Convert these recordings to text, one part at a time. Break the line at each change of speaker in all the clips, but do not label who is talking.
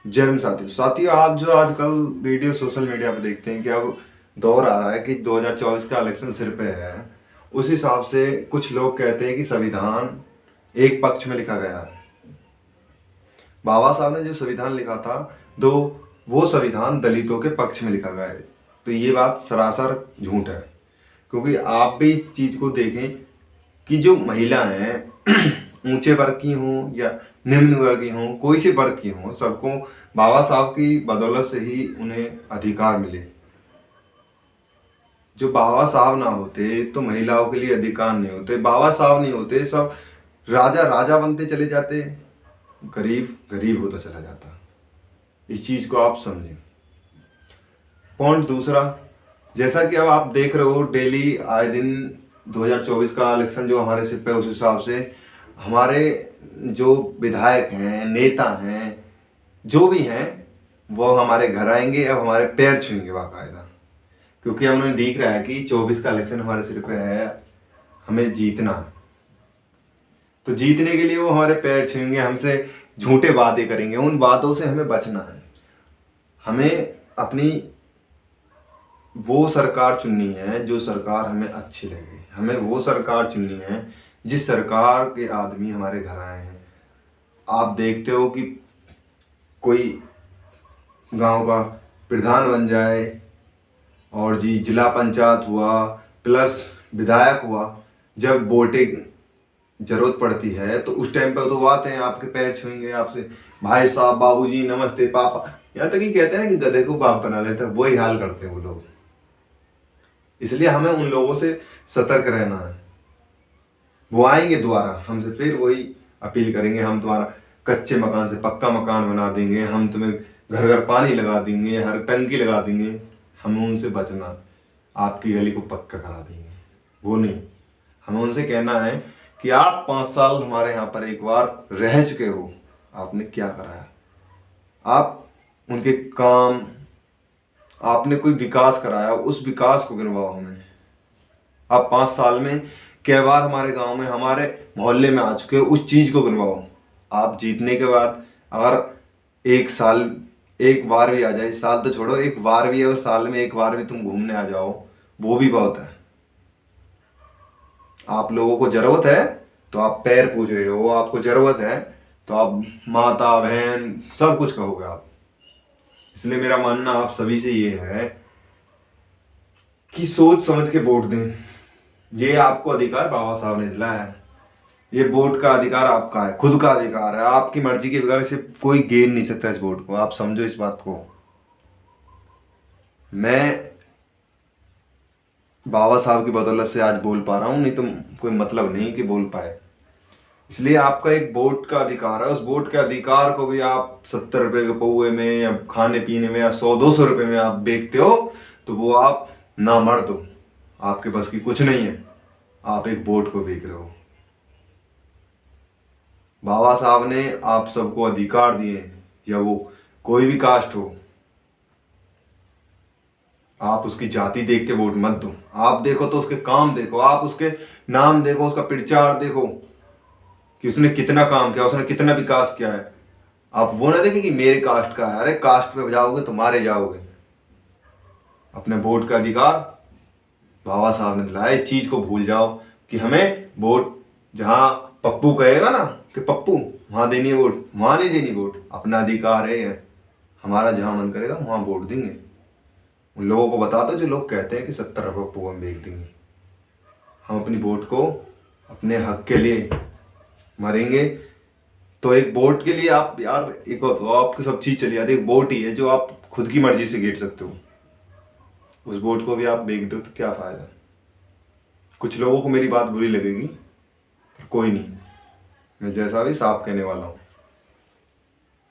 जय भीम साथियों। आप जो आजकल वीडियो सोशल मीडिया पे देखते हैं कि अब दौर आ रहा है कि 2024 का इलेक्शन सिर पे है। उस हिसाब से कुछ लोग कहते हैं कि संविधान एक पक्ष में लिखा गया है। बाबा साहब ने जो संविधान लिखा था, तो वो संविधान दलितों के पक्ष में लिखा गया है। तो ये बात सरासर झूठ है, क्योंकि आप भी इस चीज़ को देखें कि जो महिला हैं ऊंचे वर्ग की हों या निम्न वर्ग की हों, कोई से वर्ग की हों, सबको बाबा साहब की बदौलत से ही उन्हें अधिकार मिले। जो बाबा साहब ना होते तो महिलाओं के लिए अधिकार नहीं होते, बाबा साहब नहीं होते सब राजा राजा बनते चले जाते, गरीब गरीब होता चला जाता। इस चीज़ को आप समझें। पॉइंट दूसरा, जैसा कि अब आप देख रहे हो डेली आए दिन 2024 का इलेक्शन जो हमारे सिर पे, उस हिसाब से हमारे जो विधायक हैं, नेता हैं, जो भी हैं, वो हमारे घर आएंगे, अब हमारे पैर छूएंगे बाकायदा। क्योंकि अब उन्हें दिख रहा है कि 24 का इलेक्शन हमारे सिर पे है, हमें जीतना है। तो जीतने के लिए वो हमारे पैर छूएंगे, हमसे झूठे वादे करेंगे। उन वादों से हमें बचना है। हमें अपनी वो सरकार चुननी है जो सरकार हमें अच्छी लगे। हमें वो सरकार चुननी है जिस सरकार के आदमी हमारे घर आए हैं। आप देखते हो कि कोई गांव का प्रधान बन जाए और जी जिला पंचायत हुआ प्लस विधायक हुआ, जब वोटिंग जरूरत पड़ती है तो उस टाइम पर तो वो आते हैं, आपके पैर छूएंगे, आपसे भाई साहब, बाबूजी, नमस्ते, पापा, यहाँ तक ही कहते हैं ना कि गधे को बाप बना लेते हैं। वही हाल करते हैं वो लोग। इसलिए हमें उन लोगों से सतर्क रहना है। वो आएंगे दोबारा हमसे, फिर वही अपील करेंगे, हम तुम्हारा कच्चे मकान से पक्का मकान बना देंगे, हम तुम्हें घर घर पानी लगा देंगे, हर टंकी लगा देंगे। हमें उनसे बचना, आपकी गली को पक्का करा देंगे वो नहीं। हमें उनसे कहना है कि आप 5 साल हमारे यहाँ पर एक बार रह चुके हो, आपने क्या कराया, आप उनके काम, आपने कोई विकास कराया, उस विकास को गिनवाओ हमें। आप 5 साल में कै बार हमारे गांव में, हमारे मोहल्ले में आ चुके हो, उस चीज़ को गिनवाओ। आप जीतने के बाद अगर एक साल एक बार भी आ जाए, साल तो छोड़ो, एक बार भी, अगर साल में एक बार भी तुम घूमने आ जाओ, वो भी बहुत है। आप लोगों को ज़रूरत है तो आप पैर पूछ रहे हो, आपको ज़रूरत है तो आप माता बहन सब कुछ कहोगे आप। इसलिए मेरा मानना आप सभी से ये है कि सोच समझ के वोट दें। ये आपको अधिकार बाबा साहब ने दिलाया है। ये वोट का अधिकार आपका है, खुद का अधिकार है। आपकी मर्जी के बगैर इसे कोई गेन नहीं सकता इस वोट को। आप समझो इस बात को। मैं बाबा साहब की बदौलत से आज बोल पा रहा हूँ, नहीं तो कोई मतलब नहीं कि बोल पाए। इसलिए आपका एक वोट का अधिकार है। उस वोट के अधिकार को भी आप 70 रुपए के पौए में या खाने पीने में या 100-200 रुपए में आप बेचते हो, तो वो आप ना मर्द हो, आपके बस की कुछ नहीं है। आप एक वोट को बेच रहे हो। बाबा साहब ने आप सबको अधिकार दिए, या वो कोई भी कास्ट हो। आप उसकी जाति देख के वोट मत दो। आप देखो तो उसके काम देखो, आप उसके नाम देखो, उसका प्रचार देखो कि उसने कितना काम किया, उसने कितना विकास किया है। आप वो ना देखें कि मेरे कास्ट का है। अरे कास्ट पे जाओगे तो मारे जाओगे। अपने वोट का अधिकार बाबा साहब ने दिलाया, इस चीज को भूल जाओ कि हमें वोट जहां पप्पू कहेगा ना कि पप्पू वहां देनी है वोट, वहां नहीं देनी वोट। अपना अधिकार है, हमारा जहां मन करेगा वहां वोट देंगे। उन लोगों को बता दो जो लोग कहते हैं कि 70 रुपये पप्पू हम बेच देंगे। हम अपनी वोट को अपने हक के लिए मरेंगे। तो एक वोट के लिए आप यार, एक तो आपकी सब चीज चली जाती है। एक वोट ही है जो आप खुद की मर्जी से गिर सकते हो। उस वोट को भी आप बेच दो तो क्या फायदा। कुछ लोगों को मेरी बात बुरी लगेगी, पर कोई नहीं, मैं जैसा भी साफ कहने वाला हूँ।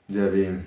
जय भीम।